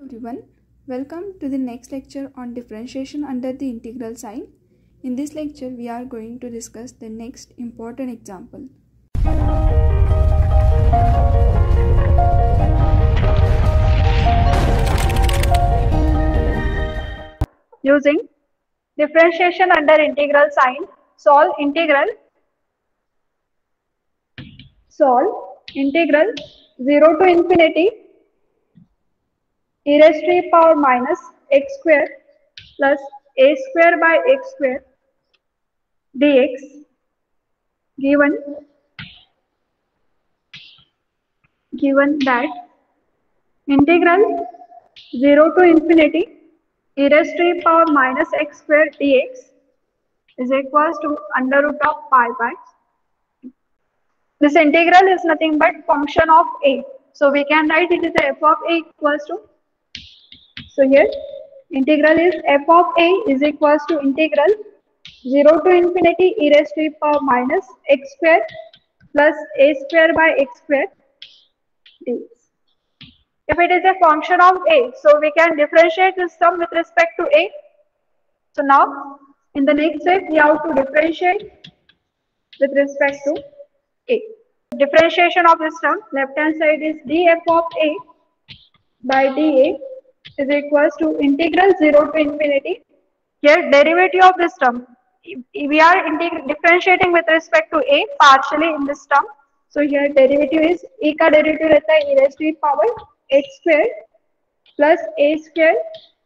Everyone, welcome to the next lecture on differentiation under the integral sign. In this lecture, we are going to discuss the next important example. Using differentiation under integral sign, solve integral 0 to infinity e raised to the power minus x square plus a square by x square dx given that integral 0 to infinity e raised to the power minus x square dx is equals to under root of pi by. This integral is nothing but function of a. So we can write it as f of a equals to. So here integral is f of a is equals to integral 0 to infinity e raised to the power minus x square plus a square by x square dx. If it is a function of a, so we can differentiate this term with respect to a. So now in the next step we have to differentiate with respect to a. Differentiation of this term, left hand side is df of a by dA is equals to integral 0 to infinity. Here derivative of this term, we are differentiating with respect to a partially in this term. So here derivative is e का derivative रहता है e raised to the power x square plus a square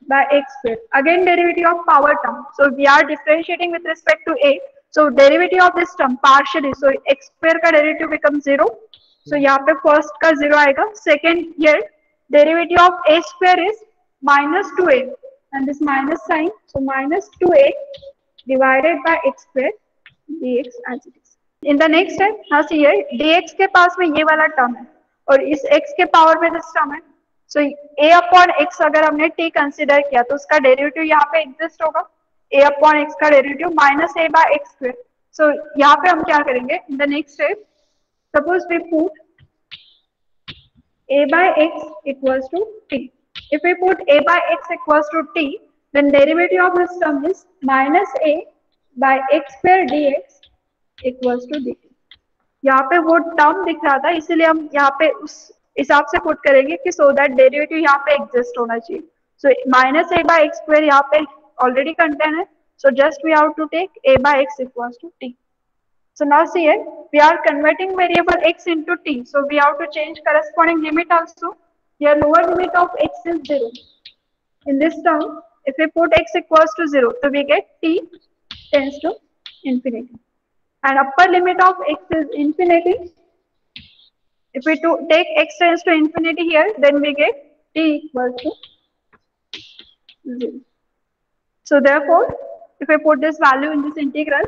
by x square. Again derivative of power term. So we are differentiating with respect to a. So derivative of this term partially. So x square का derivative becomes 0. So यहाँ पे first का 0 आएगा. Second here derivative of a square is minus 2a and this minus sign. So minus 2a divided by x square dx as it is. In the next step, now see here dx के पास में ये वाला term है और इस x के power में this term है. So a upon x अगर हमने t कंसिडर किया तो उसका डेरिवेटिव यहाँ पे एग्जिस्ट होगा. a upon x का derivative minus a by x square. So यहाँ पे हम क्या करेंगे in the next step, suppose we put a by x equals to t. If we put a by x equals to t, then derivative of this term is minus a by x square dx equals to dt. यहाँ पे वो term दिख रहा था इसीलिए हम यहाँ पे उस हिसाब से पुट करेंगे कि सो दैट डेरिवेटिव यहाँ पे एग्जिस्ट होना चाहिए. So minus a by x square यहाँ पे ऑलरेडी कंटेन है. So just we have to take a by x equals to t. So now see here, we are converting variable x into t. So we have to change corresponding limit also. Here lower limit of x is 0. In this term, if we put x equals to 0, so we get t tends to infinity. And upper limit of x is infinity. If we take x tends to infinity here, then we get t equals to 0. So therefore, if I put this value in this integral,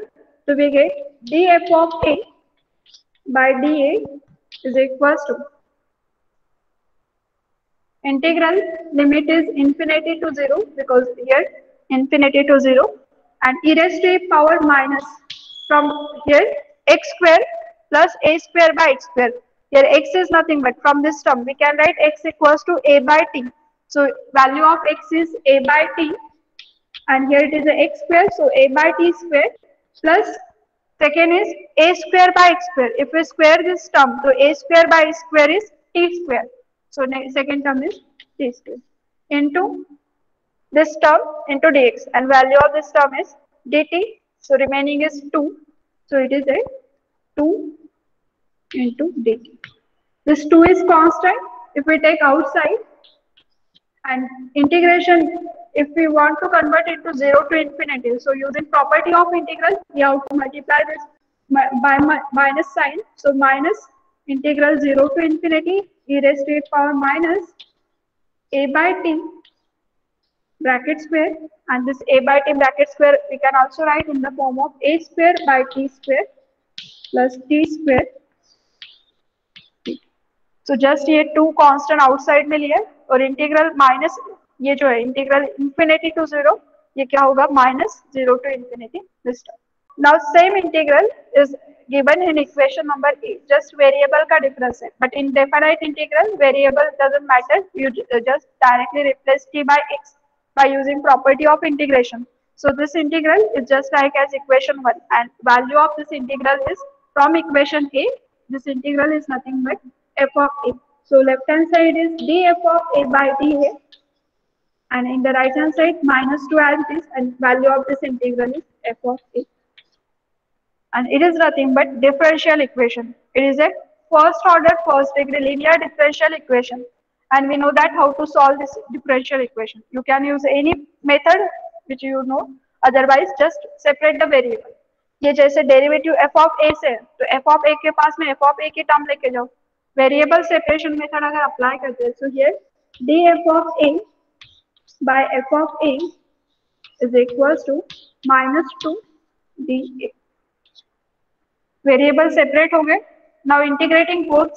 so we get df of a by dA is equals to integral limit is infinity to 0 because here infinity to 0 and e raised to the power minus from here x square plus a square by x square. Here x is nothing but from this term we can write x equals to a by t. So value of x is a by t and here it is a x square, so a by t square plus second is a square by x square. If we square this term, so a square by square is t square. So second term is t square into this term into dx and value of this term is dt. So remaining is 2. So it is a 2 into dt. This 2 is constant. If we take outside and integration, if we want to convert it to 0 to infinity, so using property of integral, we have to multiply this by minus sign. So minus integral 0 to infinity e raised to the power minus a by t bracket square, and this a by t bracket square we can also write in the form of a square by t square plus t square. So just ये 2 constant outside में लिया और integral minus ये जो है integral infinity to 0 ये क्या होगा minus 0 to infinity this term. Now same integral is given in equation number A. Just variable का difference है, but in definite integral variable doesn't matter. You just directly replace t by x by using property of integration. So this integral is just like as equation 1, and value of this integral is from equation A. This integral is nothing but f of A. So left hand side is df of A by dA, and in the right hand side minus 2 as it is, and value of this integral is f of A. And it is nothing but differential equation. It is a first order, first degree linear differential equation. And we know that how to solve this differential equation. You can use any method which you know, otherwise just separate the variable. ये जैसे derivative f of a से, तो f of a के पास में f of a की term लेके जाओ. Variable separation method अगर अप्लाई करते हैं, so here df of a by f of a is equals to minus 2 dA. Variable separate हो गए. नाउ इंटीग्रेटिंग बोथ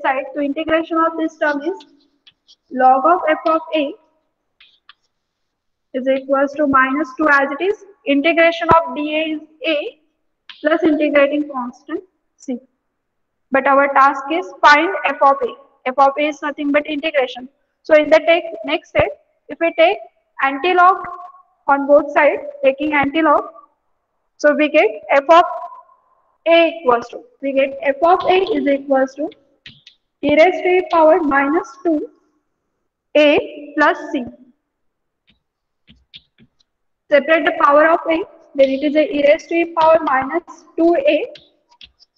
साइड, तो integration of this term is log of f of a is equals to minus 2 as it is. Integration of dA is a plus integrating constant c. But our task is find f of a. F of a is nothing but integration. So in the next step, if we take antilog on both sides, taking antilog, so we get f of a equals to, is equals to e raised to the power minus 2 a plus c. Separate the power of a, then it is a e raised to the power minus 2a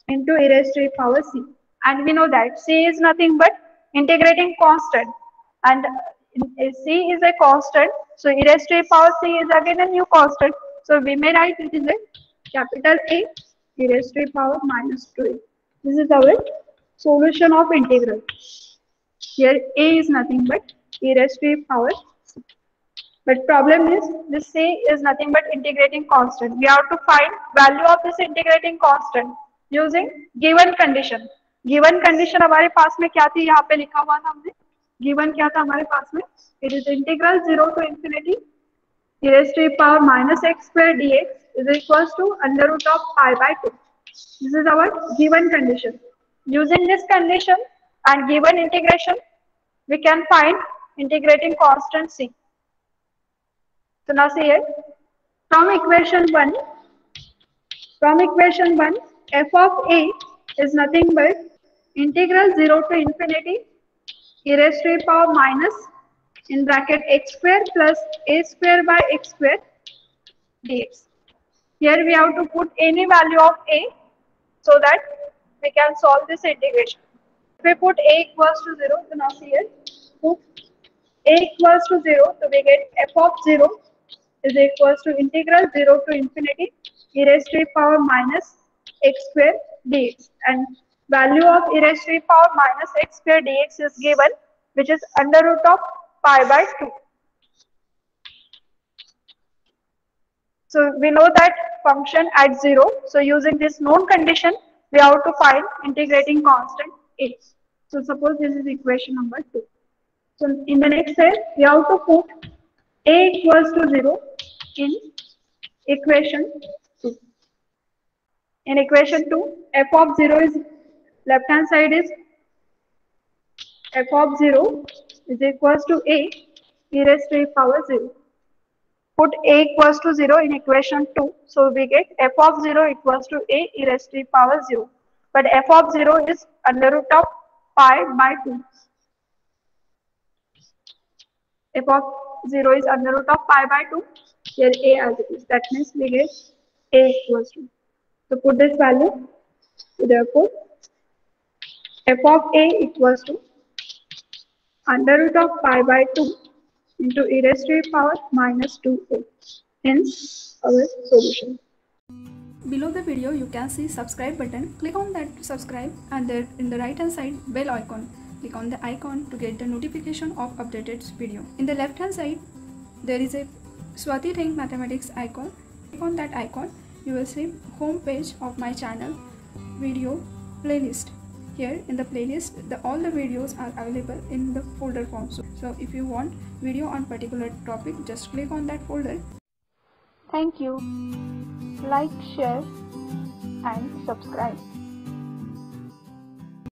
into e raised to the power c. And we know that c is nothing but integrating constant, and c is a constant, so e raised to the power c is again a new constant. So we may write it is a capital A e raised to the power minus 2a. This is our solution of integral. Here a is nothing but e raised to the power c. But problem is this c is nothing but integrating constant. We have to find value of this integrating constant using given condition. Given condition हमारे पास में क्या थी, यहाँ पे लिखा हुआ था हमने. Given क्या था हमारे पास में? It is integral 0 to infinity e raised to the power minus x square dx is equals to under root of pi by 2. This is our given condition. Using this condition and given integration, we can find integrating constant c. So now see here, from equation 1, f of a is nothing but integral 0 to infinity e raised to the power minus in bracket x square plus a square by x square dx. Here we have to put any value of a so that we can solve this integration. If we put a equals to 0, so now see here, put a equals to 0, so we get f of 0 is equals to integral 0 to infinity e raised to the power minus x square dx, and value of e raised to the power minus x square dx is given, which is under root of pi by 2. So we know that function at 0. So using this known condition, we have to find integrating constant a. So suppose this is equation number 2. So in the next step, we have to put a equals to 0 in equation 2. In equation 2, f of 0 is left hand side is f of 0 is equals to a e raised to the power 0. Put a equals to 0 in equation 2, so we get f of 0 equals to a e raised to the power 0. But f of 0 is under root of pi by 2. F of 0 is under root of pi by 2. Here a as it is. That means we get a equals to. So put this value. So therefore, f of a equals to under root of pi by 2 into e raised to the power minus 2a. Hence our solution. Below the video you can see subscribe button. Click on that to subscribe, and there in the right hand side bell icon. Click on the icon to get the notification of updated video. In the left hand side there is a Swati Think Mathematics icon. Click on that icon. You will see home page of my channel video playlist. Here in the playlist all the videos are available in the folder form. So if you want video on particular topic, just click on that folder. Thank you. Like, share and subscribe.